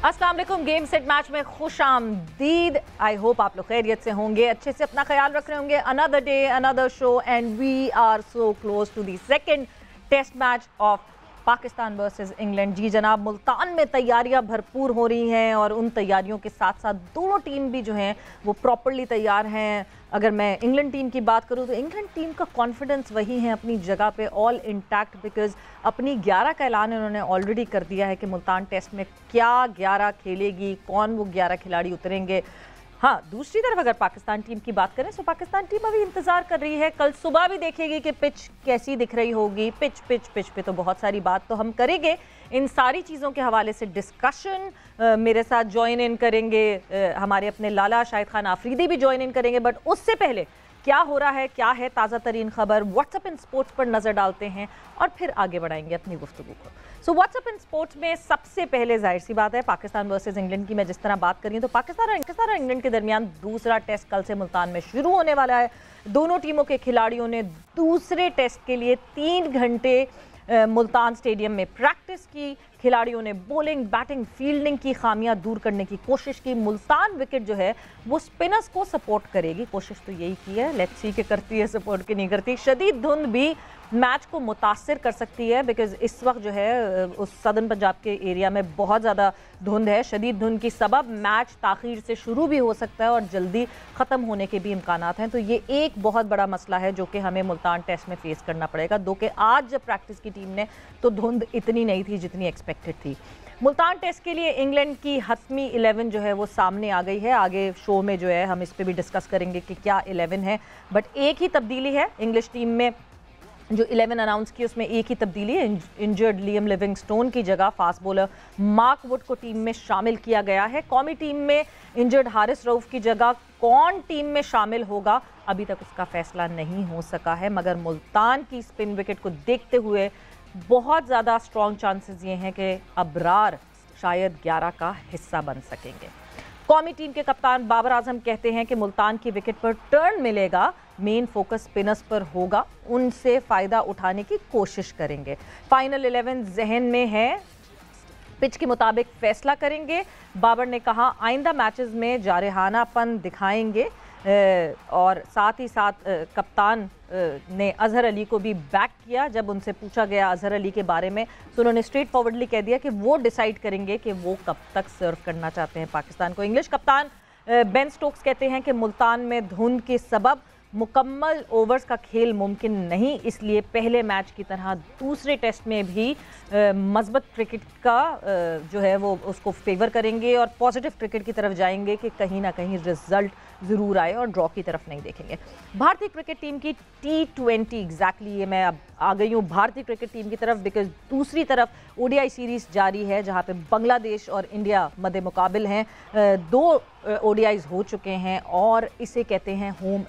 अस्सलाम वालेकुम। Game set match में खुश आमदीद। आई होप आप लोग खैरियत से होंगे, अच्छे से अपना ख्याल रख रहे होंगे। Another day another show and we are so close to the second test match of Pakistan versus England. जी जनाब, मुल्तान में तैयारियां भरपूर हो रही हैं और उन तैयारियों के साथ साथ दोनों टीम भी जो हैं वो प्रॉपर्ली तैयार हैं। अगर मैं इंग्लैंड टीम की बात करूं तो इंग्लैंड टीम का कॉन्फिडेंस वही है अपनी जगह पे, ऑल इंटैक्ट, बिकॉज अपनी 11 का ऐलान उन्होंने ऑलरेडी कर दिया है कि मुल्तान टेस्ट में क्या 11 खेलेगी, कौन वो 11 खिलाड़ी उतरेंगे। हाँ, दूसरी तरफ अगर पाकिस्तान टीम की बात करें तो पाकिस्तान टीम अभी इंतजार कर रही है, कल सुबह भी देखेगी कि पिच कैसी दिख रही होगी। पिच पिच पिच पे तो बहुत सारी बात तो हम करेंगे। इन सारी चीज़ों के हवाले से डिस्कशन मेरे साथ ज्वाइन इन करेंगे हमारे अपने लाला शाहिद खान आफरीदी भी ज्वाइन इन करेंगे। बट उससे पहले क्या हो रहा है, क्या है ताज़ा तरीन खबर, व्हाट्सएप इन स्पोर्ट्स पर नज़र डालते हैं और फिर आगे बढ़ाएंगे अपनी गुफ्तगू को। सो व्हाट्सएप इन स्पोर्ट्स में सबसे पहले जाहिर सी बात है पाकिस्तान वर्सेस इंग्लैंड की मैं जिस तरह बात कर रही हूँ तो पाकिस्तान और इंग्लैंड के दरमियान दूसरा टेस्ट कल से मुल्तान में शुरू होने वाला है। दोनों टीमों के खिलाड़ियों ने दूसरे टेस्ट के लिए 3 घंटे मुल्तान स्टेडियम में प्रैक्टिस की। खिलाड़ियों ने बॉलिंग, बैटिंग, फील्डिंग की खामियां दूर करने की कोशिश की। मुल्तान विकेट जो है वो स्पिनर्स को सपोर्ट करेगी, कोशिश तो यही की है। लेट्स सी के करती है सपोर्ट की नहीं करती। शदीद धुंध भी मैच को मुतासिर कर सकती है बिकॉज इस वक्त जो है उस सदर्न पंजाब के एरिया में बहुत ज़्यादा धुंध है। शदीद धुंध की सबब मैच ताख़ीर से शुरू भी हो सकता है और जल्दी ख़त्म होने के भी इम्कानात हैं। तो ये एक बहुत बड़ा मसला है जो कि हमें मुल्तान टेस्ट में फेस करना पड़ेगा। दो कि आज जब प्रैक्टिस की टीम ने तो धुंध इतनी नहीं थी जितनी एक्सपेक्टेड थी। मुल्तान टेस्ट के लिए इंग्लैंड की हतमी 11 जो है वो सामने आ गई है। आगे शो में जो है हम इस पर भी डिस्कस करेंगे कि क्या 11 है। बट एक ही तब्दीली है इंग्लिश टीम में, जो 11 अनाउंस की उसमें एक ही तब्दीली है। इंजर्ड लियम लिविंगस्टोन की जगह फास्ट बॉलर मार्क वुड को टीम में शामिल किया गया है। कौमी टीम में इंजर्ड हारिस रऊफ की जगह कौन टीम में शामिल होगा अभी तक उसका फैसला नहीं हो सका है, मगर मुल्तान की स्पिन विकेट को देखते हुए बहुत ज़्यादा स्ट्रॉन्ग चांसेस ये हैं कि अबरार शायद 11 का हिस्सा बन सकेंगे। कौमी टीम के कप्तान बाबर आजम कहते हैं कि मुल्तान की विकेट पर टर्न मिलेगा, मेन फोकस स्पिनर्स पर होगा, उनसे फ़ायदा उठाने की कोशिश करेंगे। फाइनल 11 जहन में है, पिच के मुताबिक फैसला करेंगे। बाबर ने कहा आइंदा मैचेस में जारहानापन दिखाएंगे और साथ ही साथ कप्तान ने अजहर अली को भी बैक किया। जब उनसे पूछा गया अजहर अली के बारे में तो उन्होंने स्ट्रेट फॉरवर्डली कह दिया कि वो डिसाइड करेंगे कि वो कब तक सर्व करना चाहते हैं पाकिस्तान को। इंग्लिश कप्तान बेन स्टोक्स कहते हैं कि मुल्तान में धुंध के सबब मुकम्मल ओवर्स का खेल मुमकिन नहीं, इसलिए पहले मैच की तरह दूसरे टेस्ट में भी मजबूत क्रिकेट का जो है वो उसको फेवर करेंगे और पॉजिटिव क्रिकेट की तरफ जाएंगे कि कहीं ना कहीं रिजल्ट ज़रूर आए और ड्रॉ की तरफ नहीं देखेंगे। भारतीय क्रिकेट टीम की T20 एग्जैक्टली ये मैं अब आ गई हूँ भारतीय क्रिकेट टीम की तरफ बिकॉज दूसरी तरफ ODI सीरीज़ जारी है जहाँ पे बांग्लादेश और इंडिया मद्दे मुकाबिल हैं। 2 ODIs हो चुके हैं और इसे कहते हैं होम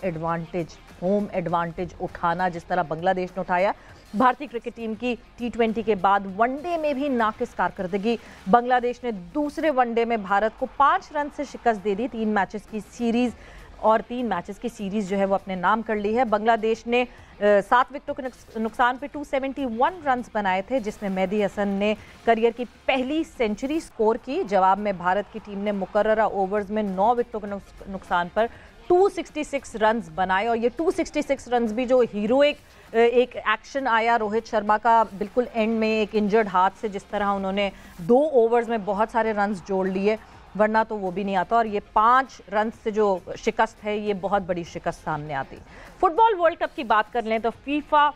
एडवांटेज उठाना, जिस तरह बांग्लादेश ने उठाया। भारतीय क्रिकेट टीम की T20 के बाद वनडे में भी नाकिस कारकर्दगी। बांग्लादेश ने दूसरे वनडे में भारत को 5 रन से शिकस्त दे दी। 3 मैचेस की सीरीज़ और 3 मैचेस की सीरीज़ जो है वो अपने नाम कर ली है। बांग्लादेश ने 7 विकेटों के नुकसान पे 271 रन बनाए थे, जिसमें मेहदी हसन ने करियर की पहली सेंचुरी स्कोर की। जवाब में भारत की टीम ने मुकर्ररा ओवर्स में 9 विकेटों के नुकसान पर 266 रन्स बनाए और ये 266 रन्स भी जो हीरोइक एक एक्शन आया रोहित शर्मा का बिल्कुल एंड में एक इंजर्ड हाथ से, जिस तरह उन्होंने 2 ओवर्स में बहुत सारे रन्स जोड़ लिए, वरना तो वो भी नहीं आता। और ये 5 रन से जो शिकस्त है ये बहुत बड़ी शिकस्त सामने आती। फुटबॉल वर्ल्ड कप की बात कर लें तो फीफा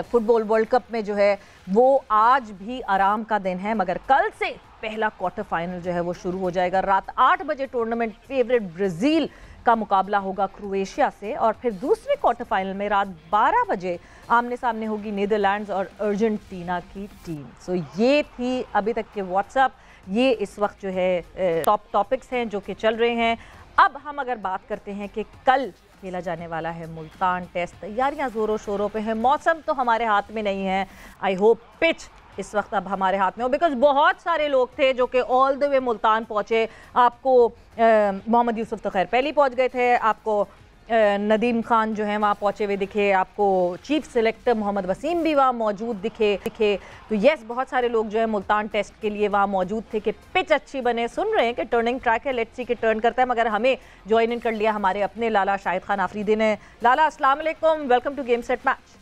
फुटबॉल वर्ल्ड कप में जो है वो आज भी आराम का दिन है, मगर कल से पहला क्वार्टर फाइनल जो है वो शुरू हो जाएगा। रात 8 बजे टूर्नामेंट फेवरेट ब्राज़ील का मुकाबला होगा क्रोएशिया से और फिर दूसरे क्वार्टर फाइनल में रात 12 बजे आमने सामने होगी नीदरलैंड्स और अर्जेंटीना की टीम। सो ये थी अभी तक के व्हाट्सएप, ये इस वक्त जो है टॉप टॉपिक्स हैं जो कि चल रहे हैं। अब हम अगर बात करते हैं कि कल खेला जाने वाला है मुल्तान टेस्ट, तैयारियां ज़ोरों शोरों पे हैं। मौसम तो हमारे हाथ में नहीं है, आई होप पिच इस वक्त अब हमारे हाथ में हो, बिकॉज बहुत सारे लोग थे जो कि ऑल द वे मुल्तान पहुँचे। आपको मोहम्मद यूसुफ तो खैर पहले ही पहुँच गए थे, आपको नदीम खान जो है वहाँ पहुँचे हुए दिखे, आपको चीफ सिलेक्टर मोहम्मद वसीम भी वहाँ मौजूद दिखे। तो यस, बहुत सारे लोग जो है मुल्तान टेस्ट के लिए वहाँ मौजूद थे कि पिच अच्छी बने। सुन रहे हैं कि टर्निंग ट्रैक है, लेट्स सी कि टर्न करता है। मगर हमें ज्वाइन इन कर लिया हमारे अपने लाला शाहिद खान आफरीदी ने। लाला अस्सलाम वालेकुम, welcome to game set match.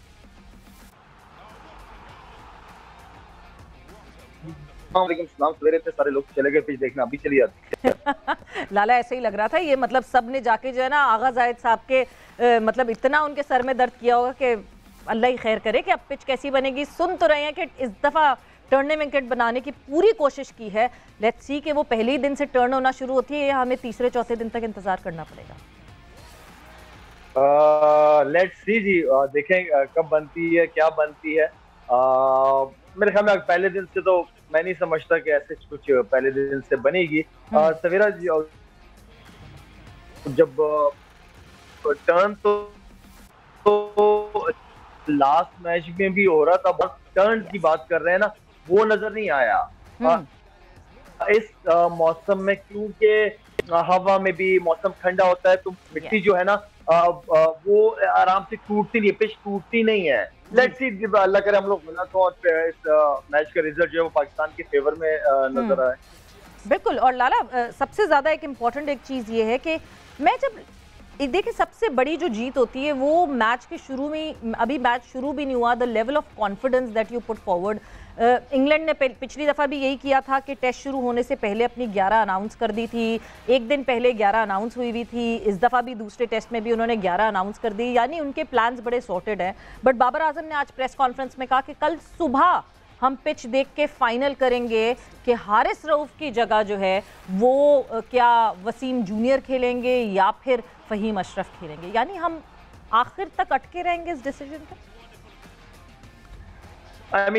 सवेरे इतने सारे लोग चले गए पिच देखना, अभी चली जाती। लाला ऐसे ही लग रहा था, ये मतलब सब ने जाके जो है ना आगा जायद साहब के मतलब इतना उनके सर में दर्द किया होगा कि अल्लाह ही खैर करे कि अब पिच कैसी बनेगी। सुन तो रहे हैं कि इस दफ़ा टर्निंग विकेट बनाने की पूरी कोशिश की है। लेट्स सी कि वो पहले ही दिन से टर्न होना शुरू होती है या हमें तीसरे चौथे दिन तक इंतजार करना पड़ेगा। लेट्स सी जी, देखें कब बनती है, क्या बनती है। मेरे ख्याल में पहले दिन से तो मैं नहीं समझता कि ऐसे कुछ पहले दिन से बनेगी। सवेरा जी जब टर्न तो लास्ट मैच में भी हो रहा था, बस टर्न की बात कर रहे हैं ना, वो नजर नहीं आया इस मौसम में, क्योंकि हवा में भी मौसम ठंडा होता है तो मिट्टी जो है ना वो आराम से टूटती नहीं है, पिच टूटती नहीं है। लेट्स सी, अल्लाह करे हम लोग मिला तो इस मैच का रिजल्ट जो है वो पाकिस्तान के फेवर में नजर आए। बिल्कुल। और लाला सबसे ज्यादा एक इम्पॉर्टेंट एक चीज ये है कि मैं जब देखिए सबसे बड़ी जो जीत होती है वो मैच के शुरू में, अभी मैच शुरू भी नहीं हुआ, the level of confidence that you put forward. England ने पिछली दफ़ा भी यही किया था कि टेस्ट शुरू होने से पहले अपनी 11 अनाउंस कर दी थी। एक दिन पहले 11 अनाउंस हुई थी। इस दफ़ा भी दूसरे टेस्ट में भी उन्होंने 11 अनाउंस कर दी, यानी उनके प्लान्स बड़े सॉर्टेड हैं। बट बाबर आजम ने आज प्रेस कॉन्फ्रेंस में कहा कि कल सुबह हम पिच देख के फाइनल करेंगे कि हारिस रऊफ की जगह जो है वो क्या वसीम जूनियर खेलेंगे या फिर फ़हीम अशरफ खेलेंगे। यानी हम आखिर तक अटके रहेंगे इस डिसीजन पर।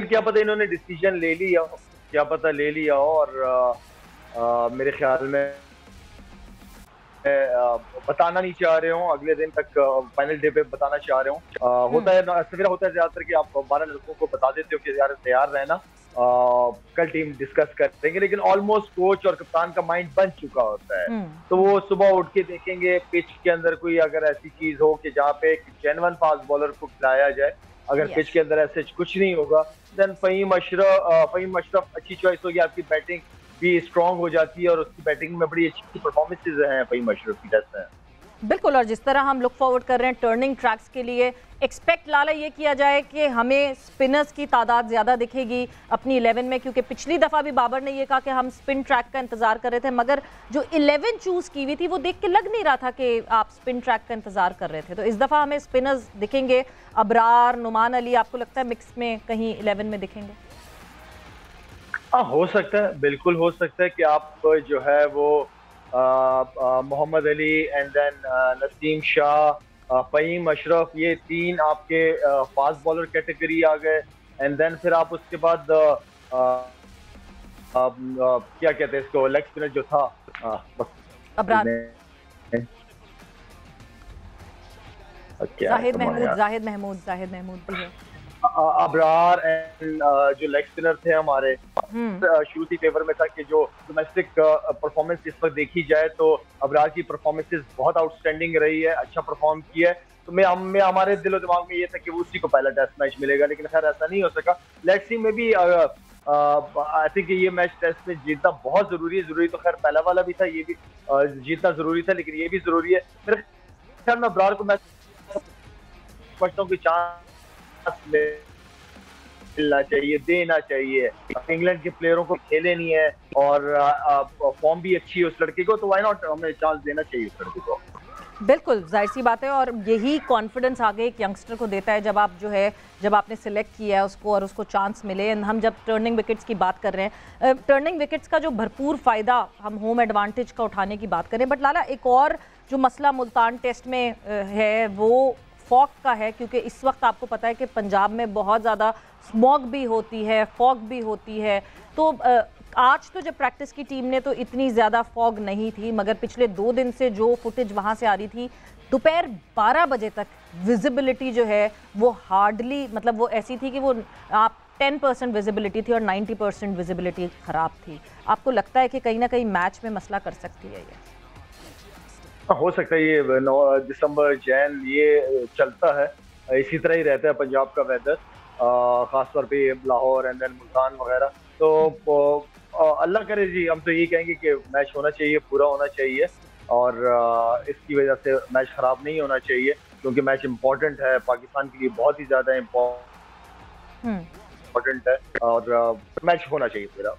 क्या पता इन्होंने डिसीजन ले लिया हो, क्या पता ले लिया हो, और मेरे ख्याल में बताना नहीं चाह रहे हो, अगले दिन तक फाइनल डे पे बताना चाह रहे हो। होता है सवेरा होता है ज्यादातर कि आप 12 लड़कों को बता देते हो कि यार तैयार रहना, कल टीम डिस्कस करेंगे, लेकिन ऑलमोस्ट कोच और कप्तान का माइंड बन चुका होता है। तो वो सुबह उठ के देखेंगे पिच के अंदर कोई अगर ऐसी चीज हो कि जहाँ पे एक जेन्युइन फास्ट बॉलर को खिलाया जाए, अगर पिच के अंदर ऐसे कुछ नहीं होगा, देन फ़हीम अशरफ अच्छी चॉइस होगी। आपकी बैटिंग भी स्ट्रांग हो जाती है और उसकी बैटिंग में बड़ी अच्छी परफॉर्मेंसेज हैं फ़हीम अशरफ की टेस्ट में। बिल्कुल। और जिस तरह हम लुक फॉरवर्ड कर रहे हैं टर्निंग ट्रैक्स के लिए, एक्सपेक्ट लाला ये किया जाए कि हमें स्पिनर्स की तादाद ज़्यादा दिखेगी अपनी 11 में, क्योंकि पिछली दफ़ा भी बाबर ने ये कहा कि हम स्पिन ट्रैक का इंतज़ार कर रहे थे, मगर जो 11 चूज़ की हुई थी वो देख के लग नहीं रहा था कि आप स्पिन ट्रैक का इंतज़ार कर रहे थे। तो इस दफ़ा हमें स्पिनर्स दिखेंगे, अबरार, नुमान अली, आपको लगता है मिक्स में कहीं 11 में दिखेंगे? हाँ, हो सकता है, बिल्कुल हो सकता है कि आप जो है वो मोहम्मद अली एंड देन नसीम शाह, फ़हीम अशरफ, ये तीन आपके फास्ट बॉलर कैटेगरी आ गए। एंड देन फिर आप उसके बाद क्या कहते हैं इसको, लेग स्पिनर जो था अबरार, जाहिद महमूद भी है। अबरार एंड जो लेग स्पिनर थे हमारे, शुरू से फेवर में था कि जो डोमेस्टिक परफॉर्मेंस इस वक्त देखी जाए तो अबरार की परफॉर्मेंसेस बहुत आउटस्टैंडिंग रही है, अच्छा परफॉर्म किया है। तो मैं हमारे दिलो दिमाग में ये था कि उसी को पहला टेस्ट मैच मिलेगा, लेकिन खैर ऐसा नहीं हो सका। लेट्स सी में भी आई थिंक ये मैच टेस्ट में जीतना बहुत जरूरी है। जरूरी तो खैर पहला वाला भी था, ये भी जीतना जरूरी था, लेकिन ये भी जरूरी है। मेरे ख्याल में अबरार को मैं समझता हूँ कि चांस मिलना चाहिए, देना चाहिए। इंग्लैंड के प्लेयरों को खेले नहीं है और फॉर्म भी अच्छी है उस लड़के को, तो व्हाई नॉट, हमें चांस देना चाहिए उस लड़के को। बिल्कुल जाहिर सी बात है, और यही कॉन्फिडेंस आगे एक यंगस्टर को देता है जब आप जो है, जब आपने सिलेक्ट किया है उसको और उसको चांस मिले। हम जब टर्निंग विकेट्स की बात कर रहे हैं, टर्निंग विकेट्स का जो भरपूर फ़ायदा हम होम एडवांटेज का उठाने की बात करें, बट लाला एक और जो मसला मुल्तान टेस्ट में है वो फॉग का है, क्योंकि इस वक्त आपको पता है कि पंजाब में बहुत ज़्यादा स्मॉग भी होती है, फॉग भी होती है। तो आज तो जब प्रैक्टिस की टीम ने तो इतनी ज़्यादा फॉग नहीं थी, मगर पिछले 2 दिन से जो फुटेज वहाँ से आ रही थी, दोपहर 12 बजे तक विजिबिलिटी जो है वो हार्डली, मतलब वो ऐसी थी कि वो आप 10% विजिबिलिटी थी और 90% विजिबिलिटी ख़राब थी। आपको लगता है कि कहीं ना कहीं मैच में मसला कर सकती है ये? हो सकता है ये 9 दिसंबर जैन ये चलता है, इसी तरह ही रहता है पंजाब का वेदर, खासतौर पे लाहौर एंड देन मुल्तान वगैरह। तो अल्लाह करे जी, हम तो यही कहेंगे कि मैच होना चाहिए, पूरा होना चाहिए, और इसकी वजह से मैच खराब नहीं होना चाहिए, क्योंकि मैच इम्पोर्टेंट है पाकिस्तान के लिए, बहुत ही ज्यादा इम्पोर्टेंट है, और मैच होना चाहिए पूरा।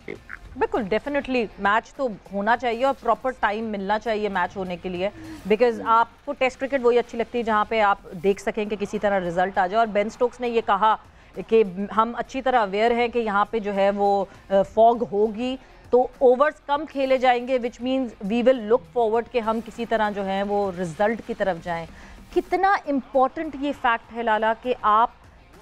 बिल्कुल, डेफिनेटली मैच तो होना चाहिए और प्रॉपर टाइम मिलना चाहिए मैच होने के लिए, बिकॉज आपको टेस्ट क्रिकेट वही अच्छी लगती है जहाँ पे आप देख सकें कि किसी तरह रिजल्ट आ जाए। और बेन स्टोक्स ने ये कहा कि हम अच्छी तरह अवेयर हैं कि यहाँ पे जो है वो फॉग होगी, तो ओवर्स कम खेले जाएंगे, which means we will look forward कि हम किसी तरह जो है वो रिजल्ट की तरफ जाएं। कितना इम्पॉर्टेंट ये फैक्ट है लाला कि आप,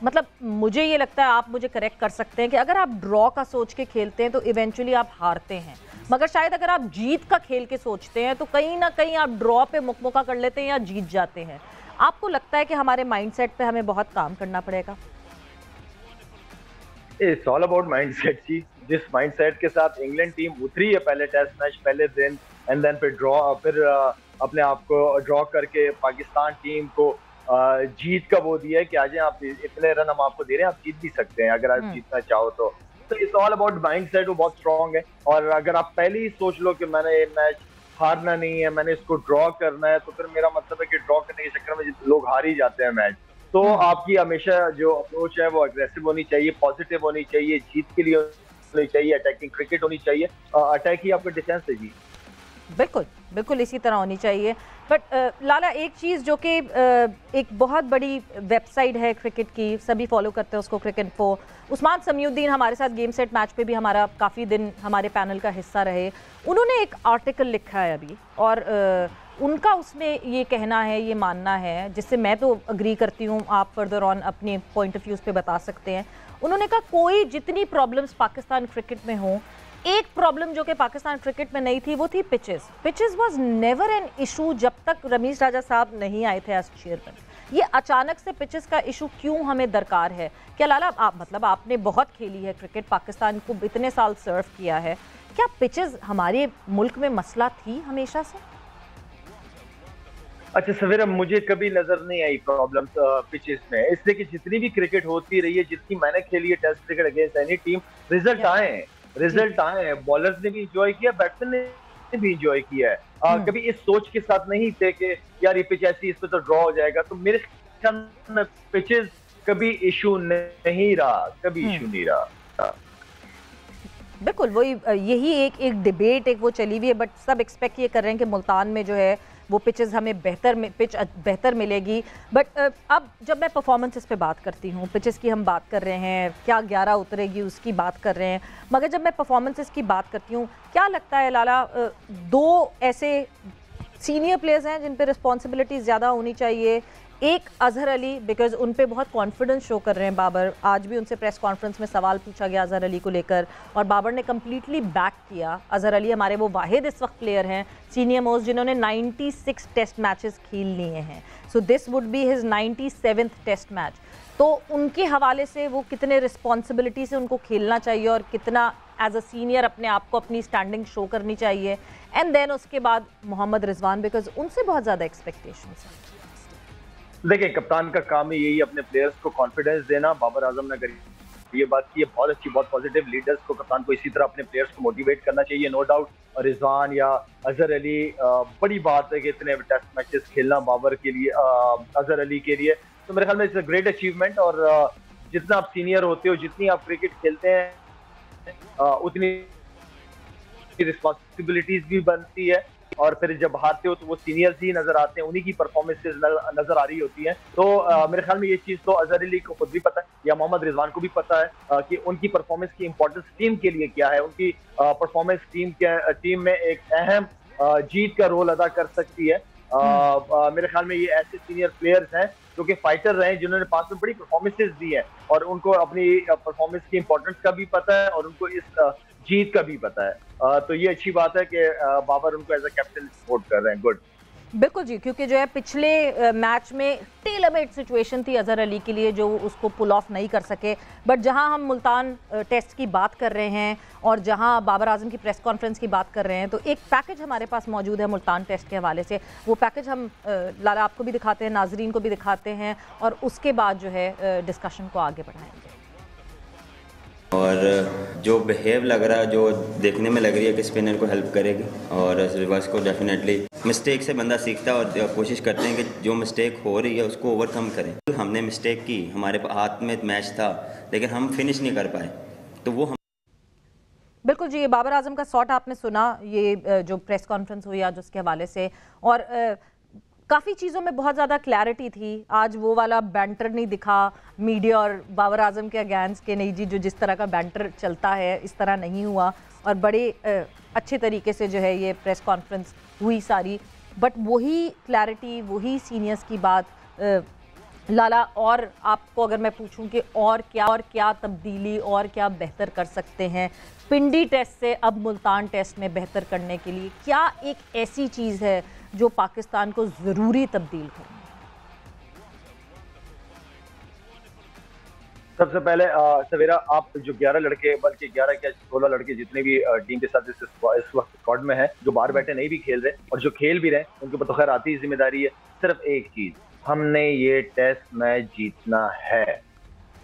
मतलब मुझे ये लगता है, आप मुझे करेक्ट कर सकते हैं कि अगर आप ड्रॉ का सोच के खेलते हैं तो इवेंचुअली आप हारते हैं, मगर शायद अगर आप जीत का खेल के सोचते हैं तो कहीं ना कहीं आप ड्रॉ पे मुकमुका कर लेते हैं या जीत जाते हैं। आपको लगता है कि हमारे माइंडसेट पे हमें बहुत काम करना पड़ेगा? इट्स ऑल अबाउट माइंडसेट जी। जिस माइंडसेट के साथ इंग्लैंड टीम उतरी है पहले टेस्ट मैच पहले दिन, एंड देन फिर अपने आप को ड्रॉ करके पाकिस्तान टीम को जीत का वो दिया है कि आज आप इतने रन हम आपको दे रहे हैं, आप जीत भी सकते हैं अगर आप जीतना चाहो तो। इट्स ऑल अबाउट माइंडसेट, वो बहुत स्ट्रांग है, और अगर आप पहले ही सोच लो कि मैंने ये मैच हारना नहीं है, मैंने इसको ड्रॉ करना है, तो फिर मेरा मतलब है कि ड्रॉ करने के चक्कर में लोग हार ही जाते हैं मैच। तो आपकी हमेशा जो अप्रोच है वो अग्रेसिव होनी चाहिए, पॉजिटिव होनी चाहिए, जीत के लिए होनी चाहिए, अटैकिंग क्रिकेट होनी चाहिए, अटैक ही आपका डिफेंस है जी। बिल्कुल बिल्कुल इसी तरह होनी चाहिए। बट लाला, एक चीज़ जो कि एक बहुत बड़ी वेबसाइट है क्रिकेट की, सभी फॉलो करते हैं उसको, क्रिकेट-इन्फो, उस्मान समीउद्दीन हमारे साथ गेम सेट मैच पे भी हमारा काफ़ी दिन हमारे पैनल का हिस्सा रहे। उन्होंने एक आर्टिकल लिखा है अभी, और उनका उसमें ये कहना है, ये मानना है, जिससे मैं तो अग्री करती हूँ, आप फर्दर ऑन अपने पॉइंट ऑफ व्यूज़ पे बता सकते हैं। उन्होंने कहा कोई जितनी प्रॉब्लम्स पाकिस्तान क्रिकेट में हों, एक प्रॉब्लम जो कि पाकिस्तान क्रिकेट में नहीं थी वो थी pitches. Pitches was never an issue जब तक रमीज राजा साहब नहीं आए थे एज चेयरमैन। ये अचानक से पिचेस का इशू क्यों हमें दरकार है? क्या लाला, आप मतलब आपने बहुत खेली है क्रिकेट, पाकिस्तान को इतने साल सर्व किया है, क्या पिचेस हमारे मुल्क में मसला थी हमेशा से? अच्छा सवेरा, मुझे कभी नजर नहीं आई प्रॉब्लम पिचेस में, इसलिए कि जितनी भी क्रिकेट होती रही है, जितनी मैंने खेली है test cricket against any team, result आए हैं, बॉलर्स ने भी इंजॉय किया, बैट्समैन ने भी इंजॉय किया है। कभी इस सोच के साथ नहीं थे कि यार ये पिच ऐसी, इस पे तो ड्रॉ हो जाएगा। तो मेरे ख्याल में पिचेस कभी इशू नहीं रहा, कभी इशू नहीं रहा। बिल्कुल वही, यही एक डिबेट एक वो चली हुई है, बट सब एक्सपेक्ट ये कर रहे हैं कि मुल्तान में जो है वो पिचेस हमें बेहतर मिलेगी। बट अब जब मैं परफॉर्मेंसेस पे बात करती हूँ, पिचेस की हम बात कर रहे हैं, क्या 11 उतरेगी उसकी बात कर रहे हैं, मगर जब मैं परफॉर्मेंसेस की बात करती हूँ, क्या लगता है लाला, दो ऐसे सीनियर प्लेयर्स हैं जिन पे रिस्पॉन्सिबिलिटीज़ ज़्यादा होनी चाहिए। एक अजहर अली, बिकॉज उन पे बहुत कॉन्फिडेंस शो कर रहे हैं बाबर, आज भी उनसे प्रेस कॉन्फ्रेंस में सवाल पूछा गया अजहर अली को लेकर, और बाबर ने कम्प्लीटली बैक किया। अजहर अली हमारे वो वाहिद इस वक्त प्लेयर हैं सीनियर मोस्ट जिन्होंने 96 टेस्ट मैचेस खेल लिए हैं। So this would be his 97th test match. तो उनके हवाले से वो कितने रिस्पॉन्सिबिलिटी से उनको खेलना चाहिए और कितना एज अ सीनियर अपने आप को अपनी स्टैंडिंग शो करनी चाहिए। एंड देन उसके बाद मोहम्मद रिजवान, बिकॉज उनसे बहुत ज़्यादा एक्सपेक्टेशंस हैं। देखिए, कप्तान का काम ही यही, अपने प्लेयर्स को कॉन्फिडेंस देना। बाबर आजम ने करी ये बात की है, बहुत अच्छी, बहुत पॉजिटिव। लीडर्स को, कप्तान को इसी तरह अपने प्लेयर्स को मोटिवेट करना चाहिए, नो डाउट। और रिजवान या अजहर अली, बड़ी बात है कि इतने टेस्ट मैचेस खेलना बाबर के लिए, अजहर अली के लिए, तो मेरे ख्याल में इट्स अ ग्रेट अचीवमेंट। और जितना आप सीनियर होते हो, जितनी आप क्रिकेट खेलते हैं, उतनी रिस्पॉन्सिबिलिटीज भी बनती है, और फिर जब हारते हो तो वो सीनियर्स ही नजर आते हैं, उन्हीं की परफॉर्मेंसेज नजर आ रही होती हैं। तो मेरे ख्याल में ये चीज तो अजहर अली को खुद भी पता है, या मोहम्मद रिजवान को भी पता है कि उनकी परफॉर्मेंस की इंपॉर्टेंस टीम के लिए क्या है। उनकी परफॉर्मेंस टीम में एक अहम जीत का रोल अदा कर सकती है। मेरे ख्याल में ये ऐसे सीनियर प्लेयर्स हैं जो कि फाइटर रहे हैं, जिन्होंने पास में बड़ी परफॉर्मेंसेज दी है, और उनको अपनी परफॉर्मेंस की इंपॉर्टेंस का भी पता है, और उनको इस जीत का भी पता है। तो ये अच्छी बात है कि बाबर उनको एज अ कैप्टन सपोर्ट कर रहे हैं। गुड। बिल्कुल जी, क्योंकि जो है पिछले मैच में टेलर-मेड सिचुएशन थी अजहर अली के लिए, जो उसको पुल ऑफ नहीं कर सके। बट जहां हम मुल्तान टेस्ट की बात कर रहे हैं और जहां बाबर आजम की प्रेस कॉन्फ्रेंस की बात कर रहे हैं, तो एक पैकेज हमारे पास मौजूद है मुल्तान टेस्ट के हवाले से। वो पैकेज हम लाला आपको भी दिखाते हैं, नाजरीन को भी दिखाते हैं, और उसके बाद जो है डिस्कशन को आगे बढ़ाएंगे। और जो बिहेव लग रहा है, जो देखने में लग रही है कि स्पिनर को हेल्प करेगी, और रिवर्स को डेफिनेटली मिस्टेक से बंदा सीखता है और कोशिश करते हैं कि जो मिस्टेक हो रही है उसको ओवरकम करें। हमने मिस्टेक की, हमारे हाथ में मैच था लेकिन हम फिनिश नहीं कर पाए, तो वो हम बिल्कुल जी, ये बाबर आजम का शॉट आपने सुना, ये जो प्रेस कॉन्फ्रेंस हुई आज उसके हवाले से, और काफ़ी चीज़ों में बहुत ज़्यादा क्लैरिटी थी। आज वो वाला बैंटर नहीं दिखा मीडिया और बाबर आजम के अगेंस्ट के, नहीं जी, जो जिस तरह का बैंटर चलता है इस तरह नहीं हुआ, और बड़े अच्छे तरीके से जो है ये प्रेस कॉन्फ्रेंस हुई सारी। बट वही क्लैरिटी, वही सीनियर्स की बात लाला, और आपको अगर मैं पूछूं कि और क्या तब्दीली और क्या बेहतर कर सकते हैं पिंडी टेस्ट से अब मुल्तान टेस्ट में बेहतर करने के लिए, क्या एक ऐसी चीज़ है जो पाकिस्तान को ज़रूरी तब्दील करनी है? सबसे पहले सवेरा, आप जो 11 लड़के, बल्कि 11 क्या 16 लड़के जितने भी टीम के साथ इस वक्त स्क्वाड में है, जो बाहर बैठे नहीं भी खेल रहे और जो खेल भी रहे, उनके ऊपर तो खैर आती ही जिम्मेदारी है। सिर्फ एक चीज, हमने ये टेस्ट मैच जीतना है,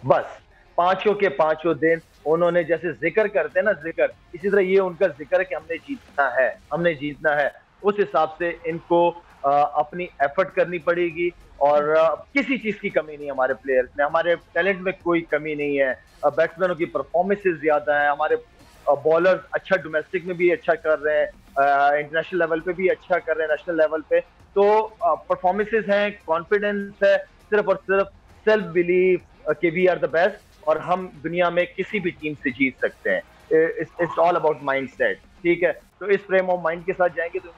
बस। पांचों के पांचों दिन उन्होंने जैसे जिक्र करते हैं ना, जिक्र, इसी तरह ये उनका जिक्र है कि हमने जीतना है, हमने जीतना है। उस हिसाब से इनको अपनी एफर्ट करनी पड़ेगी, और किसी चीज की कमी नहीं है हमारे प्लेयर्स में, हमारे टैलेंट में कोई कमी नहीं है। बैट्समैनों की परफॉर्मेंसेस ज्यादा है, हमारे बॉलर्स अच्छा डोमेस्टिक में भी अच्छा कर रहे हैं, इंटरनेशनल लेवल पे भी अच्छा कर रहे हैं, नेशनल लेवल पे। तो परफॉर्मेंसेस हैं, कॉन्फिडेंस है, सिर्फ और सिर्फ सेल्फ बिलीव कि वी आर द बेस्ट, और हम दुनिया में किसी भी टीम से जीत सकते हैं। It's all about mind set, ठीक है? तो इस फ्रेम ऑफ माइंड के साथ जाएंगे तो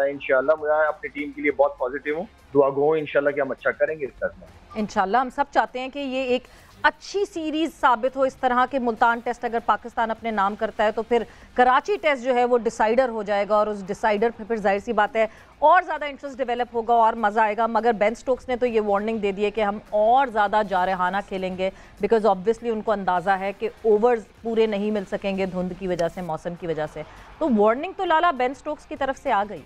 इंशाल्लाह मैं अपनी टीम के लिए बहुत पॉजिटिव हूँ। दुआ गो इंशाल्लाह कि हम अच्छा करेंगे इस टेस्ट में। इंशाल्लाह हम सब चाहते हैं कि ये एक अच्छी सीरीज साबित हो इस तरह के। मुल्तान टेस्ट अगर पाकिस्तान अपने नाम करता है तो फिर कराची टेस्ट जो है वो डिसाइडर हो जाएगा, और उस डिसाइडर पे फिर जाहिर सी बात है और ज़्यादा इंटरेस्ट डेवलप होगा और मज़ा आएगा। मगर बेन स्टोक्स ने तो ये वार्निंग दे दी है कि हम और ज़्यादा जारहाना खेलेंगे, बिकॉज ऑब्वियसली उनको अंदाज़ा है कि ओवर्स पूरे नहीं मिल सकेंगे धुंध की वजह से, मौसम की वजह से। तो वार्निंग तो लाला बेन स्टोक्स की तरफ से आ गई।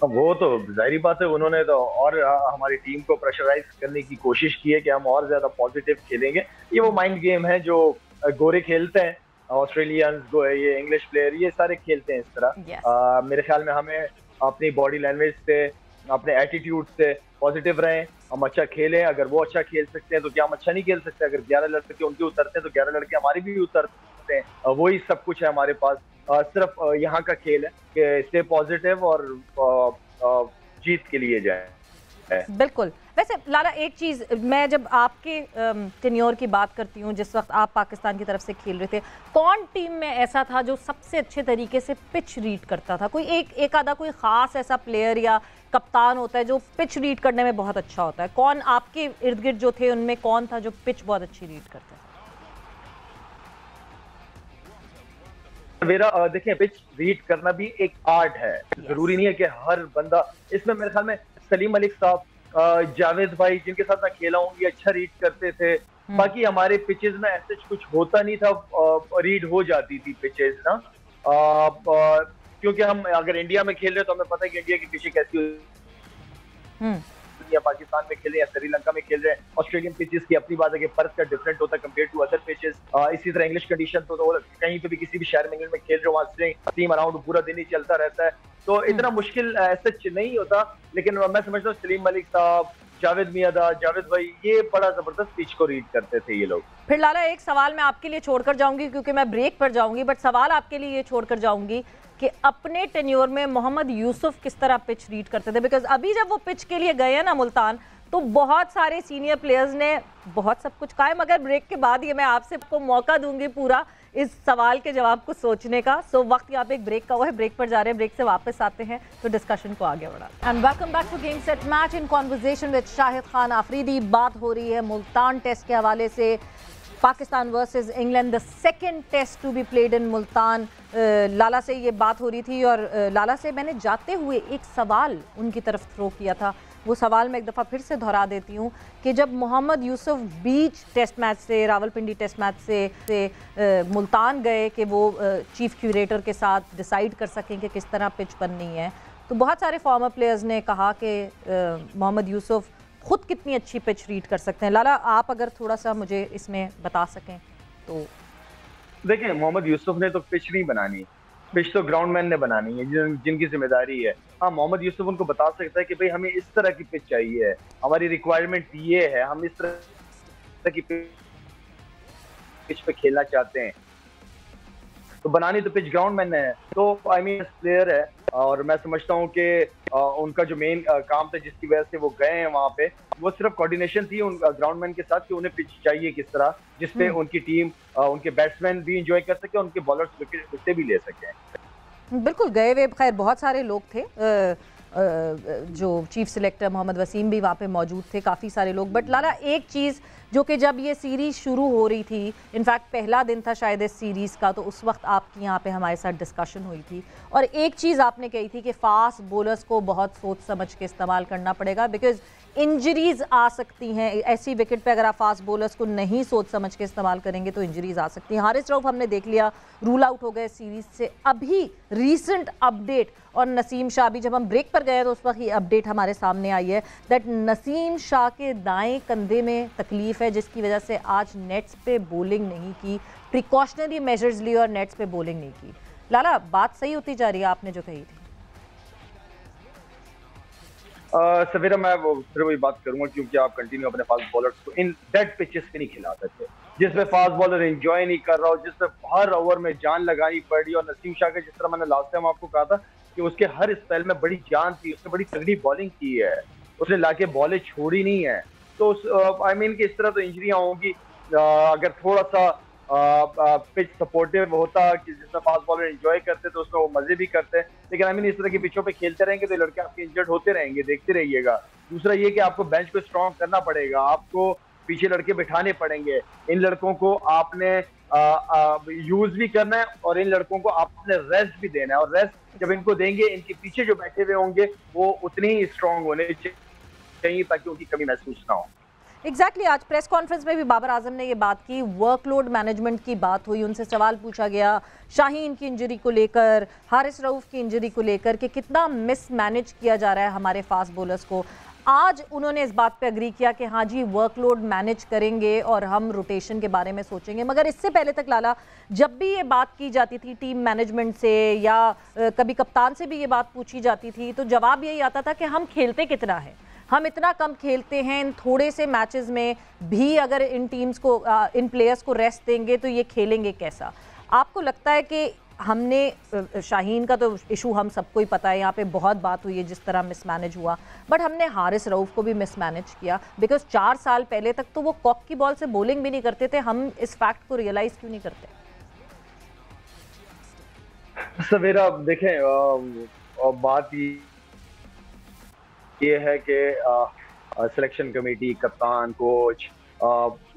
वो तो जाहिर बात है, उन्होंने तो और हमारी टीम को प्रेशराइज करने की कोशिश की है कि हम और ज्यादा पॉजिटिव खेलेंगे। ये वो माइंड गेम है जो गोरे खेलते हैं, ऑस्ट्रेलियंस, ये इंग्लिश प्लेयर, ये सारे खेलते हैं इस तरह। मेरे ख्याल में हमें अपनी बॉडी लैंग्वेज से, अपने एटीट्यूड से पॉजिटिव रहें, हम अच्छा खेलें। अगर वो अच्छा खेल सकते हैं तो क्या हम अच्छा नहीं खेल सकते? अगर 11 लड़के उनके उतरते हैं तो 11 लड़के हमारे भी उतरते हैं। वही सब कुछ है हमारे पास। सिर्फ यहाँ का खेल है कि स्टे पॉजिटिव और जीत के लिए जाए। बिल्कुल। वैसे लाला एक चीज़, मैं जब आपके टेन्योर की बात करती हूँ, जिस वक्त आप पाकिस्तान की तरफ से खेल रहे थे, कौन टीम में ऐसा था जो सबसे अच्छे तरीके से पिच रीड करता था? कोई एक आधा कोई ख़ास ऐसा प्लेयर या कप्तान होता है जो पिच रीड करने में बहुत अच्छा होता है? कौन आपके इर्द गिर्द जो थे उनमें कौन था जो पिच बहुत अच्छी रीड करता है? मेरा देखिए, पिच रीड करना भी एक आर्ट है। जरूरी नहीं है कि हर बंदा इसमें, मेरे ख्याल में सलीम मलिक साहब, जावेद भाई, जिनके साथ मैं खेला हूँ, ये अच्छा रीड करते थे। बाकी हमारे पिचेस में ऐसे कुछ होता नहीं था, रीड हो जाती थी पिचेस ना, क्योंकि हम अगर इंडिया में खेल रहे तो हमें पता है कि इंडिया की पिचें कैसी या पाकिस्तान में खेल रहे हैं या श्रीलंका में खेल रहे हैं। ऑस्ट्रेलियन पिचेस की अपनी बात है कि पर्थ का डिफरेंट होता है कंपेयर टू अदर पिचेस। इसी तरह इंग्लिश कंडीशन तो कहीं पे भी किसी भी शहर में इंग्लैंड में खेल रहे हो, वहाँ टीम अराउंड पूरा दिन ही चलता रहता है, तो इतना मुश्किल सच नहीं होता। लेकिन मैं समझता हूँ सलीम मलिक साहब, जावेद मियादा, जावेद भाई, ये बड़ा जबरदस्त पिच को रीड करते थे ये लोग। फिर लाला एक सवाल मैं आपके लिए छोड़कर जाऊंगी क्योंकि मैं ब्रेक पर जाऊंगी, बट सवाल आपके लिए ये छोड़कर जाऊंगी कि अपने टेन्योर में मोहम्मद यूसुफ किस तरह पिच रीड करते थे? बिकॉज अभी जब वो पिच के लिए गए हैं ना मुल्तान, तो बहुत सारे सीनियर प्लेयर्स ने बहुत सब कुछ कहा है, मगर ब्रेक के बाद ये मैं आपसे को मौका दूंगी पूरा इस सवाल के जवाब को सोचने का। सो वक्त यहाँ पे एक ब्रेक का हुआ है, ब्रेक पर जा रहे हैं, ब्रेक से वापस आते हैं तो डिस्कशन को आगे बढ़ा। And welcome back to game set match in conversation with Shahid Khan Afridi. बात हो रही है मुल्तान टेस्ट के हवाले से। Pakistan versus England, the second test to be played in Multan. Lala से ये बात हो रही थी और लाला से मैंने जाते हुए एक सवाल उनकी तरफ थ्रो किया था। वो सवाल मैं एक दफ़ा फिर से दोहरा देती हूँ कि जब मोहम्मद यूसुफ बीच टेस्ट मैच से, रावलपिंडी टेस्ट मैच से मुल्तान गए कि वो चीफ क्यूरेटर के साथ डिसाइड कर सकें कि किस तरह पिच बननी है, तो बहुत सारे फॉर्मर प्लेयर्स ने कहा कि मोहम्मद यूसुफ खुद कितनी अच्छी पिच रीड कर सकते हैं। लाला, आप अगर थोड़ा सा मुझे इसमें बता सकें तो। देखिए, मोहम्मद यूसुफ ने तो पिच नहीं बनानी, पिच तो ग्राउंडमैन ने बनानी है, जिनकी जिम्मेदारी है। हाँ, मोहम्मद यूसुफ उनको बता सकता है कि भाई हमें इस तरह की पिच चाहिए है, हमारी रिक्वायरमेंट ये है, हम इस तरह की पिच पे खेलना चाहते हैं, तो बनानी तो पिच ग्राउंडमैन है। तो आई मीन प्लेयर है और मैं समझता हूँ कि उनका जो मेन काम था जिसकी वजह से वो गए हैं वहाँ पे, वो सिर्फ कोऑर्डिनेशन थी उन ग्राउंडमैन के साथ कि उन्हें पिच चाहिए किस तरह जिसपे उनकी टीम, उनके बैट्समैन भी एंजॉय कर सके, उनके बॉलर्स विकेट भी ले सके। बिल्कुल, गए हुए खैर बहुत सारे लोग थे, जो चीफ सिलेक्टर मोहम्मद वसीम भी वहाँ पे मौजूद थे, काफ़ी सारे लोग। बट लाला, एक चीज़ जो कि जब ये सीरीज़ शुरू हो रही थी, इनफैक्ट पहला दिन था शायद इस सीरीज़ का, तो उस वक्त आपकी यहाँ पे हमारे साथ डिस्कशन हुई थी और एक चीज़ आपने कही थी कि फास्ट बॉलर्स को बहुत सोच समझ के इस्तेमाल करना पड़ेगा, बिकॉज इंजरीज आ सकती हैं ऐसी विकेट पे। अगर आप फास्ट बॉलर्स को नहीं सोच समझ के इस्तेमाल करेंगे तो इंजरीज आ सकती हैं। हारिस रऊफ हमने देख लिया रूल आउट हो गए सीरीज से। अभी रीसेंट अपडेट, और नसीम शाह भी, जब हम ब्रेक पर गए तो उस वक्त ये अपडेट हमारे सामने आई है दैट नसीम शाह के दाएं कंधे में तकलीफ है, जिसकी वजह से आज नेट्स पे बॉलिंग नहीं की, प्रिकॉशनरी मेजर्स ली और नेट्स पे बॉलिंग नहीं की। लाला, बात सही होती जा रही है आपने जो कही थी? सवेरा, मैं फिर वही बात करूंगा क्योंकि आप कंटिन्यू अपने फास्ट बॉलर्स को इन डेड पिचेस पे नहीं खिला सकते, जिसमें फास्ट बॉलर एंजॉय नहीं कर रहा हो, जिसमें हर ओवर में जान लगानी पड़ी। और नसीम शाह के, जिस तरह मैंने लास्ट टाइम आपको कहा था कि उसके हर स्पेल में बड़ी जान थी, उसने बड़ी तगड़ी बॉलिंग की है, उसने लाके बॉलें छोड़ी नहीं है। तो आई मीन कि इस तरह तो इंजरियां होंगी। अगर थोड़ा सा पिच सपोर्टिव होता कि जिसमें फास्ट बॉलर एंजॉय करते तो उसमें वो मजे भी करते, लेकिन आई मीन इस तरह की पिचों पे खेलते रहेंगे तो लड़के आपके इंजर्ड होते रहेंगे, देखते रहिएगा। दूसरा ये कि आपको बेंच को स्ट्रॉन्ग करना पड़ेगा, आपको पीछे लड़के बिठाने पड़ेंगे, इन लड़कों को आपने यूज भी करना है और इन लड़कों को आपने रेस्ट भी देना है, और रेस्ट जब इनको देंगे, इनके पीछे जो बैठे हुए होंगे वो उतने ही स्ट्रॉन्ग होने चाहिए ताकि उनकी कमी महसूस ना हो। एग्जैक्टली आज प्रेस कॉन्फ्रेंस में भी बाबर आजम ने ये बात की, वर्कलोड मैनेजमेंट की बात हुई, उनसे सवाल पूछा गया शाहीन की इंजरी को लेकर, हारिस रऊफ की इंजरी को लेकर कि कितना मिसमैनेज किया जा रहा है हमारे फास्ट बॉलर्स को। आज उन्होंने इस बात पे अग्री किया कि हाँ जी, वर्कलोड मैनेज करेंगे और हम रोटेशन के बारे में सोचेंगे। मगर इससे पहले तक लाला, जब भी ये बात की जाती थी टीम मैनेजमेंट से या कभी कप्तान से भी ये बात पूछी जाती थी, तो जवाब यही आता था कि हम खेलते कितना है, हम इतना कम खेलते हैं, इन थोड़े से मैचेस में भी अगर इन टीम्स को, इन प्लेयर्स को रेस्ट देंगे तो ये खेलेंगे कैसा। आपको लगता है कि हमने, शाहीन का तो इशू हम सबको ही पता है, यहाँ पे बहुत बात हुई है जिस तरह मिसमैनेज हुआ, बट हमने हारिस रऊफ को भी मिसमैनेज किया, बिकॉज 4 साल पहले तक तो वो कॉक की बॉल से बॉलिंग भी नहीं करते थे। हम इस फैक्ट को रियलाइज क्यों नहीं करते? सवेरा, देखें, बात ये है कि सिलेक्शन कमेटी, कप्तान, कोच,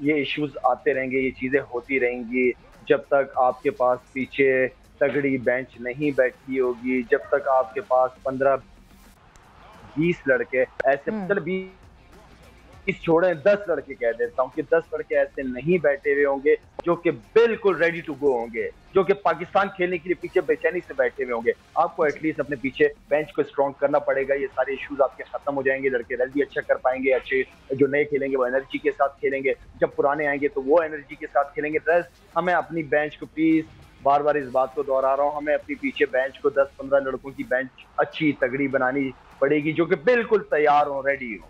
ये इश्यूज आते रहेंगे, ये चीजें होती रहेंगी जब तक आपके पास पीछे तगड़ी बेंच नहीं बैठी होगी, जब तक आपके पास 15-20 लड़के ऐसे, चल 20 छोड़े 10 लड़के कह देता हूँ कि 10 लड़के ऐसे नहीं बैठे हुए होंगे जो कि बिल्कुल रेडी टू गो होंगे, जो कि पाकिस्तान खेलने के लिए पीछे बेचैनी से बैठे हुए होंगे। आपको एटलीस्ट अपने पीछे बेंच को स्ट्रॉन्ग करना पड़ेगा, ये सारे इश्यूज आपके खत्म हो जाएंगे, लड़के रेस्ट भी अच्छा कर पाएंगे, अच्छे जो नए खेलेंगे वो एनर्जी के साथ खेलेंगे, जब पुराने आएंगे तो वो एनर्जी के साथ खेलेंगे। रेस्ट, हमें अपनी बेंच को, प्लीज बार बार इस बात को दोहरा रहा हूँ, हमें अपनी पीछे बेंच को 10-15 लड़कों की बेंच अच्छी तगड़ी बनानी पड़ेगी जो कि बिल्कुल तैयार हो, रेडी हो।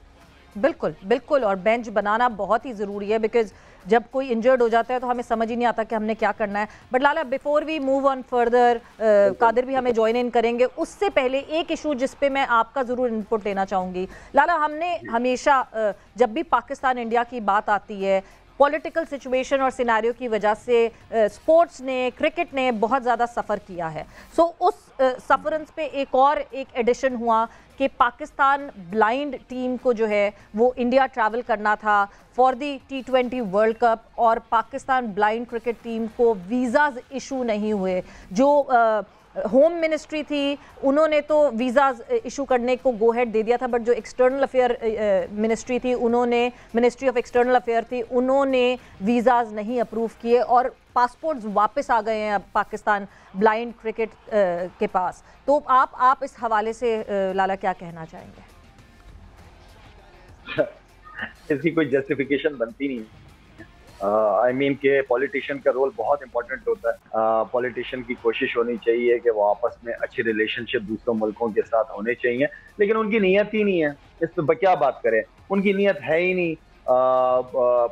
बिल्कुल बिल्कुल, और बेंच बनाना बहुत ही ज़रूरी है, बिकॉज जब कोई इंजर्ड हो जाता है तो हमें समझ ही नहीं आता कि हमने क्या करना है। But Lala, before we move on further, Qadir भी हमें ज्वाइन इन करेंगे, उससे पहले एक इशू जिस पे मैं आपका ज़रूर इनपुट लेना चाहूँगी। लाला, हमने हमेशा जब भी पाकिस्तान इंडिया की बात आती है पॉलिटिकल सिचुएशन और सिनारियो की वजह से स्पोर्ट्स ने, क्रिकेट ने बहुत ज़्यादा सफ़र किया है। सो उस सफ़रेंस पे एक एडिशन हुआ कि पाकिस्तान ब्लाइंड टीम को जो है वो इंडिया ट्रैवल करना था for the T20 world cup, और पाकिस्तान ब्लाइंड क्रिकेट टीम को वीज़ाज इशू नहीं हुए। जो होम मिनिस्ट्री थी उन्होंने तो वीज़ाज इशू करने को गो हेड दे दिया था, बट जो एक्सटर्नल अफेयर मिनिस्ट्री थी, उन्होंने, मिनिस्ट्री ऑफ एक्सटर्नल अफेयर थी, उन्होंने वीज़ाज नहीं अप्रूव किए और पासपोर्ट्स वापस आ गए हैं अब पाकिस्तान ब्लाइंड क्रिकेट के पास। तो आप इस हवाले से लाला क्या कहना चाहेंगे? इसकी कोई जस्टिफिकेशन बनती नहीं है। आई मीन के पॉलिटिशियन का रोल बहुत इंपॉर्टेंट होता है। पॉलिटिशियन की कोशिश होनी चाहिए कि वो आपस में अच्छी रिलेशनशिप दूसरों मुल्कों के साथ होने चाहिए, लेकिन उनकी नीयत ही नहीं है। इस पर क्या बात करें, उनकी नीयत है ही नहीं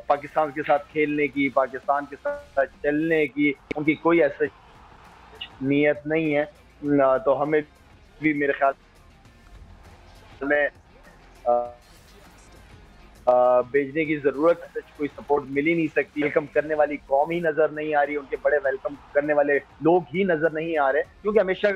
पाकिस्तान के साथ खेलने की, पाकिस्तान के साथ चलने की, उनकी कोई ऐसी नीयत नहीं है। तो हमें भी मेरे ख्याल में भेजने की जरूरत है। कोई सपोर्ट मिल ही नहीं सकती। वेलकम करने वाली कौम ही नजर नहीं आ रही, उनके बड़े वेलकम करने वाले लोग ही नजर नहीं आ रहे, क्योंकि हमेशा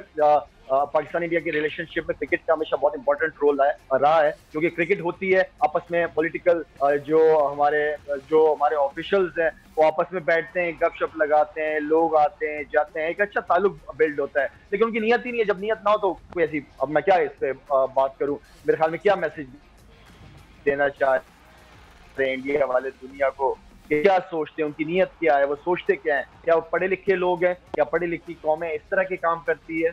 पाकिस्तान इंडिया की रिलेशनशिप में क्रिकेट का हमेशा बहुत इंपॉर्टेंट रोल रहा है, क्योंकि क्रिकेट होती है आपस में पॉलिटिकल, जो हमारे ऑफिशियल्स हैं वो आपस में बैठते हैं, गपशप लगाते हैं, लोग आते हैं जाते हैं, एक अच्छा ताल्लुक बिल्ड होता है। लेकिन उनकी नीयत ही नहीं है। जब नीयत ना हो तो कोई ऐसी, अब मैं क्या इस पे बात करूं, मेरे ख्याल में क्या मैसेज देना चाहते इंडिया वाले दुनिया को, कि क्या सोचते हैं, उनकी नीयत क्या है, वो सोचते क्या है, क्या वो पढ़े लिखे लोग हैं, क्या पढ़ी लिखी कौमें इस तरह के काम करती है?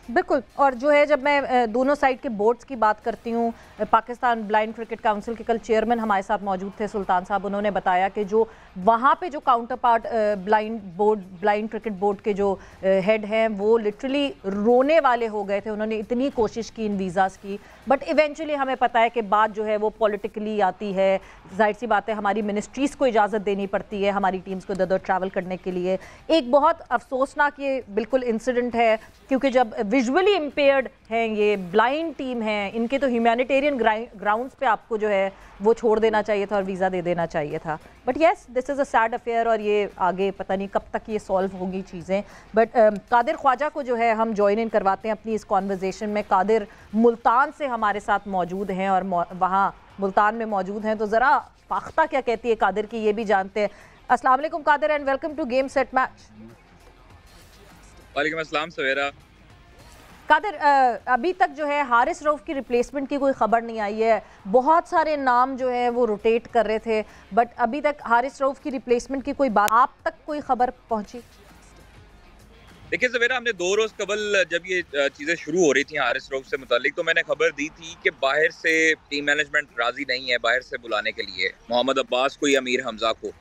बिल्कुल। और जो है, जब मैं दोनों साइड के बोर्ड्स की बात करती हूँ, पाकिस्तान ब्लाइंड क्रिकेट काउंसिल के कल चेयरमैन हमारे साथ मौजूद थे, सुल्तान साहब, उन्होंने बताया कि जो वहाँ पे जो counter part blind cricket board के जो हेड हैं वो लिटरली रोने वाले हो गए थे। उन्होंने इतनी कोशिश की इन वीज़ाज़ की, बट इवेंचुअली हमें पता है कि बात जो है वो पॉलिटिकली आती है। जाहिर सी बात है, हमारी मिनिस्ट्रीज़ को इजाज़त देनी पड़ती है हमारी टीम्स को इधर ट्रैवल करने के लिए। एक बहुत अफसोसनाक ये बिल्कुल इंसिडेंट है, क्योंकि जब विजुअली इम्पेयर्ड हैं, ये ब्लाइंड टीम है, इनके तो ह्यूमैनिटेरियन ग्राउंड्स पे आपको जो है वो छोड़ देना चाहिए था और वीज़ा दे देना चाहिए था। But yes, this is a sad affair, और ये आगे पता नहीं कब तक ये सॉल्व होंगी चीज़ें। बट कादिर ख्वाजा को जो है हम ज्वाइन इन करवाते हैं अपनी इस कॉन्वर्जेशन में। कादिर मुल्तान से हमारे साथ मौजूद हैं और वहाँ मुल्तान में मौजूद हैं, तो ज़रा फाख्ता क्या कहती है कादिर की ये भी जानते हैं। अस्सलाम वालेकुम Qadir, and welcome to game set match. वालेकुम अस्सलाम सवेरा। कादिर, अभी तक जो है हारिस रऊफ की रिप्लेसमेंट की कोई खबर नहीं आई है। बहुत सारे नाम जो है वो रोटेट कर रहे थे, बट अभी तक हारिस रऊफ की रिप्लेसमेंट की कोई बात आप तक कोई खबर पहुंची? देखिए सवेरा, हमने 2 रोज कबल जब ये चीज़ें शुरू हो रही थी हारिस रऊफ से मुतालिक, तो मैंने खबर दी थी कि बाहर से टीम मैनेजमेंट राजी नहीं है बाहर से बुलाने के लिए मोहम्मद अब्बास को या मीर हमजा को।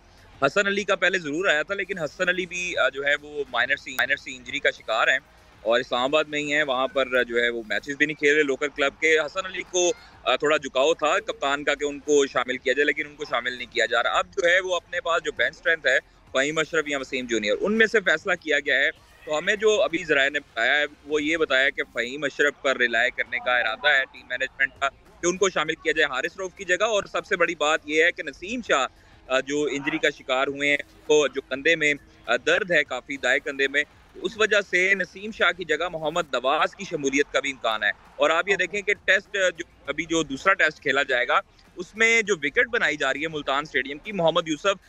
हसन अली का पहले ज़रूर आया था, लेकिन हसन अली भी जो है वो माइनर सी इंजरी का शिकार हैं और इस्लामाबाद में ही है। वहाँ पर जो है वो मैचेस भी नहीं खेल रहे लोकल क्लब के। हसन अली को थोड़ा झुकाव था कप्तान का कि उनको शामिल किया जाए, लेकिन उनको शामिल नहीं किया जा रहा। अब जो है वो अपने पास जो बेंच स्ट्रेंथ है, फ़हीम अशरफ या वसीम जूनियर, उनमें से फैसला किया गया है। तो हमें जो अभी ज़राए ने बताया है वो ये बताया कि फ़हीम अशरफ पर रिलाय करने का इरादा है टीम मैनेजमेंट का कि उनको शामिल किया जाए हारिस रऊफ की जगह। और सबसे बड़ी बात यह है कि नसीम शाह जो इंजरी का शिकार हुए हैं, तो जो कंधे में दर्द है काफ़ी, दाएं कंधे में, उस वजह से नसीम शाह की जगह मोहम्मद नवाज की शमूलियत का भी इम्कान है। और आप ये देखें कि टेस्ट जो दूसरा टेस्ट खेला जाएगा उसमें जो विकेट बनाई जा रही है मुल्तान स्टेडियम की, मोहम्मद यूसुफ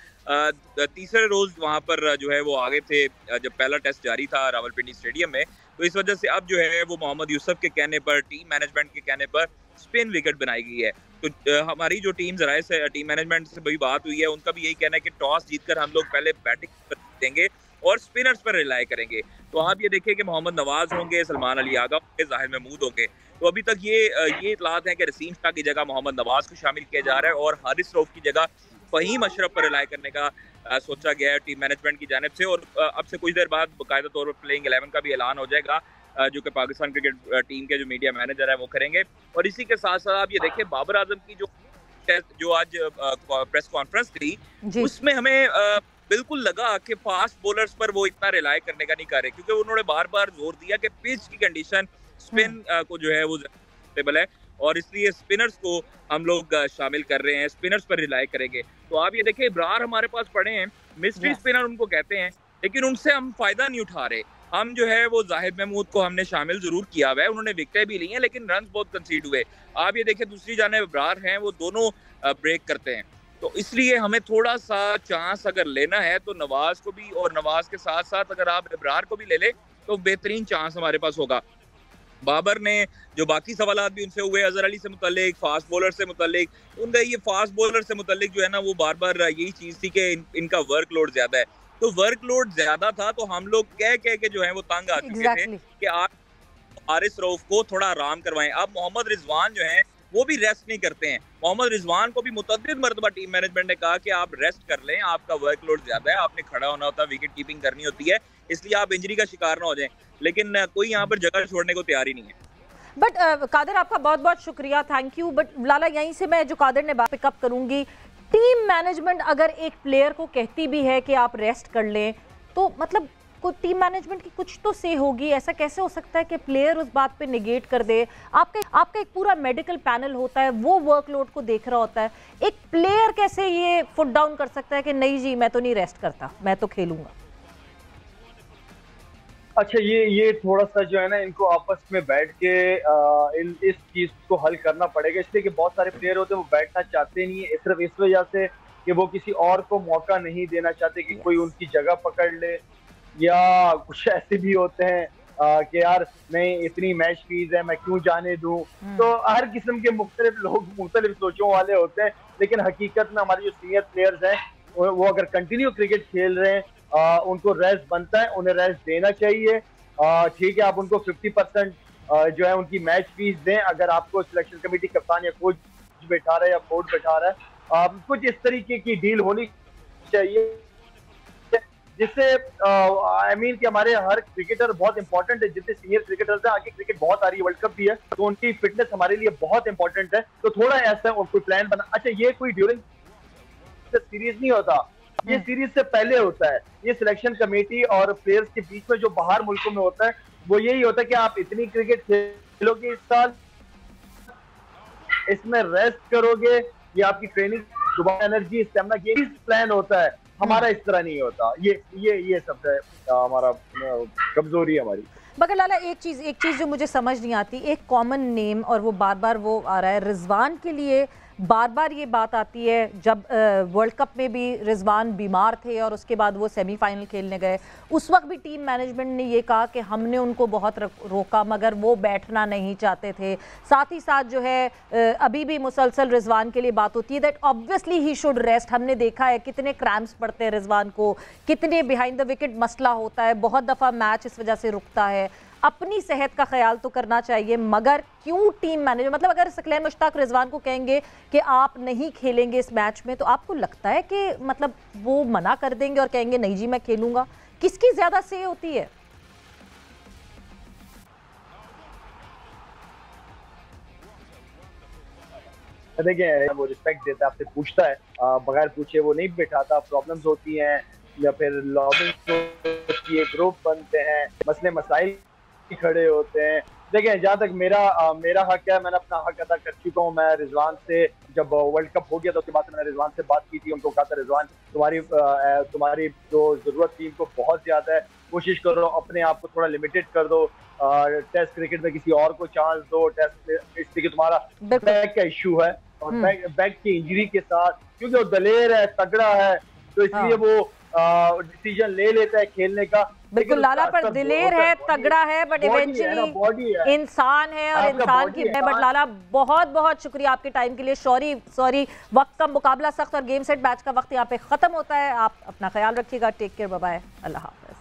तीसरे रोज वहां पर जो है वो आगे थे जब पहला टेस्ट जारी था रावलपिंडी स्टेडियम में। तो इस वजह से अब जो है वो मोहम्मद यूसुफ के कहने पर, टीम मैनेजमेंट के कहने पर स्पिन विकेट बनाई गई है। तो हमारी जो टीम मैनेजमेंट से भी बात हुई है, उनका भी यही कहना है कि टॉस जीतकर हम लोग पहले बैटिंग देंगे और स्पिनर्स पर रिलाय करेंगे। तो आप ये देखिए कि मोहम्मद नवाज होंगे, सलमान अली आगा होंगे, जाहिर महमूद होंगे। तो अभी तक ये इतलात हैं कि नसीम शाह की जगह मोहम्मद नवाज को शामिल किया जा रहा है और हारिस रऊफ की जगह फ़हीम अशरफ पर रिलाय करने का सोचा गया है टीम मैनेजमेंट की जानिब से। और अब से कुछ देर बाद बाकायदा तौर पर प्लेइंग 11 का भी ऐलान हो जाएगा, जो कि पाकिस्तान क्रिकेट टीम के जो मीडिया मैनेजर है वो करेंगे। और इसी के साथ साथ आप ये देखिए बाबर आजम की जो आज प्रेस कॉन्फ्रेंस थी, उसमें हमें बिल्कुल लगा कि फास्ट बॉलर्स पर वो इतना रिलाय करने का नहीं कर रहे, क्योंकि उन्होंने बार बार जोर दिया कि पिच की कंडीशन स्पिन को जो है वो स्टेबल है और इसलिए स्पिनर्स को हम लोग शामिल कर रहे हैं, स्पिनर्स पर रिलाई करेंगे। तो आप ये देखिए इब्रार हमारे पास पड़े हैं, मिस्ट्री स्पिनर उनको कहते हैं, लेकिन उनसे हम फायदा नहीं उठा रहे। हम जो है वो जाहिद महमूद को हमने शामिल जरूर किया हुआ है, उन्होंने विकेटें भी ली हैं लेकिन रन बहुत कंसीड हुए। आप ये देखिए दूसरी जानिब इब्रार हैं, वो दोनों ब्रेक करते हैं। तो इसलिए हमें थोड़ा सा चांस अगर लेना है तो नवाज को भी, और नवाज के साथ साथ अगर आप इब्रार को भी ले लें तो बेहतरीन चांस हमारे पास होगा। बाबर ने जो बाकी सवालात भी उनसे हुए, अजहर अली से मुतल्लिक, फास्ट बॉलर से मुतल्लिक, उनका ये फास्ट बॉलर से मुतल्लिक जो है ना वो बार बार यही चीज़ थी कि इनका वर्कलोड ज़्यादा है। तो वर्कलोड ज़्यादा था तो हम लोग कह के जो है वो तंग आ चुके थे कि आप हारिस रऊफ को थोड़ा आराम करवाएं। अब मोहम्मद रिजवान जो है वो भी रेस्ट नहीं करते हैं। मोहम्मद रिजवान को भी मुतअद्दिद मरतबा टीम मैनेजमेंट ने कहा कि आप रेस्ट कर लें, आपका वर्कलोड ज्यादा है, आपने खड़ा होना होता है, विकेट कीपिंग करनी होती है, इसलिए आप इंजरी का शिकार ना हो जाएं। लेकिन कोई यहाँ पर जगह छोड़ने को तैयार ही नहीं है। बट कादर आपका बहुत बहुत शुक्रिया, थैंक यू। बट लाला यहीं से मैं जो कादर ने बात पिकअप करूंगी, टीम मैनेजमेंट अगर एक प्लेयर को कहती भी है कि आप रेस्ट कर लें तो मतलब को टीम मैनेजमेंट की कुछ तो से होगी। ऐसा कैसे हो सकता है कि प्लेयर उस बात पे नेगेट कर दे? आपका एक पूरा मेडिकल पैनल होता है, वो वर्कलोड को देख रहा होता है। एक प्लेयर कैसे ये फुट डाउन कर सकता है कि नहीं जी मैं तो नहीं रेस्ट करता, मैं तो खेलूंगा? अच्छा, ये थोड़ा सा जो है ना इनको आपस में बैठ के इस चीज को हल करना पड़ेगा, इसलिए कि बहुत सारे प्लेयर होते हैं वो बैठना चाहते नहीं है, सिर्फ इस वजह से कि वो किसी और को मौका नहीं देना चाहते कि कोई उनकी जगह पकड़ ले, या कुछ ऐसे भी होते हैं कि यार नहीं इतनी मैच फीस है मैं क्यों जाने दूं। तो हर किस्म के मुख्तलिफ लोग मुख्तलिफ सोचों वाले होते हैं, लेकिन हकीकत में हमारे जो सीनियर प्लेयर्स हैं वो अगर कंटिन्यू क्रिकेट खेल रहे हैं उनको रेस्ट बनता है, उन्हें रेस्ट देना चाहिए। ठीक है, आप उनको 50% जो है उनकी मैच फीस दें। अगर आपको सिलेक्शन कमेटी कप्तान या कोच बैठा रहा है या बोर्ड बैठा रहा है, कुछ इस तरीके की डील होनी चाहिए जिससे आई मीन कि हमारे हर क्रिकेटर बहुत इंपॉर्टेंट है। जितने सीनियर क्रिकेटर्स हैं, आगे क्रिकेट बहुत आ रही है, वर्ल्ड कप भी है, तो उनकी फिटनेस हमारे लिए बहुत इंपॉर्टेंट है। तो थोड़ा ऐसा कोई प्लान बना। अच्छा, ये कोई ड्यूरिंग सीरीज नहीं होता, ये सीरीज से पहले होता है। ये सिलेक्शन कमेटी और प्लेयर्स के बीच में जो बाहर मुल्कों में होता है वो यही होता है कि आप इतनी क्रिकेट खेलोगे इस साल, इसमें रेस्ट करोगे, ये आपकी ट्रेनिंग, दोबारा एनर्जी, स्टेमिना, ये प्लान होता है। हमारा इस तरह नहीं होता। ये सबसे हमारा कमजोरी है हमारी। मगर लाला एक चीज़ जो मुझे समझ नहीं आती, एक कॉमन नेम और वो बार वो आ रहा है रिजवान के लिए, बार ये बात आती है। जब वर्ल्ड कप में भी रिजवान बीमार थे और उसके बाद वो सेमीफाइनल खेलने गए, उस वक्त भी टीम मैनेजमेंट ने ये कहा कि हमने उनको बहुत रोका मगर वो बैठना नहीं चाहते थे। साथ ही साथ जो है अभी भी मुसलसल रिजवान के लिए बात होती है that obviously he should rest. हमने देखा है कितने क्रैम्प्स पड़ते हैं रिजवान को, कितने बिहाइंड द विकेट मसला होता है, बहुत दफ़ा मैच इस वजह से रुकता है। अपनी सेहत का ख्याल तो करना चाहिए, मगर क्यों टीम मैनेजर, मतलब अगर सकलैन मुश्ताक रिजवान को कहेंगे कि आप नहीं खेलेंगे इस मैच में, तो आपको लगता है कि मतलब वो मना कर देंगे और कहेंगे नहीं जी मैं खेलूंगा? किसकी ज्यादा से होती है? देखिए, वो रिस्पेक्ट देता है, आपसे पूछता है, बगैर पूछे वो नहीं बैठाता। प्रॉब्लम्स होती हैं या फिर लॉबिंग होती है, ग्रुप बनते हैं, मसले मसाइल खड़े होते हैं। देखिए, जहाँ तक मेरा हक है, मैंने अपना हक अदा कर चुका हूँ। मैं रिजवान से जब वर्ल्ड कप हो गया तो उसके बाद मैंने रिजवान से बात की थी, उनको कहा था रिजवान तुम्हारी जो जरूरत थी इनको बहुत ज्यादा है, कोशिश करो अपने आप को थोड़ा लिमिटेड कर दो, टेस्ट क्रिकेट में किसी और को चांस दो। टेस्ट इसलिए तुम्हारा बैक का इशू है और बैक की इंजरी के साथ, क्योंकि वो दलेर है, तगड़ा है, तो इसलिए वो डिसीजन ले लेता है खेलने का। बिल्कुल लाला, पर दिलेर है, तगड़ा है, बट इवेंचुअली इंसान है और इंसान की है। बट लाला बहुत बहुत शुक्रिया आपके टाइम के लिए। सॉरी वक्त का, मुकाबला सख्त और गेम सेट मैच का वक्त यहाँ पे खत्म होता है। आप अपना ख्याल रखिएगा, टेक केयर, बाय बाय, अल्लाह हाफ़िज़।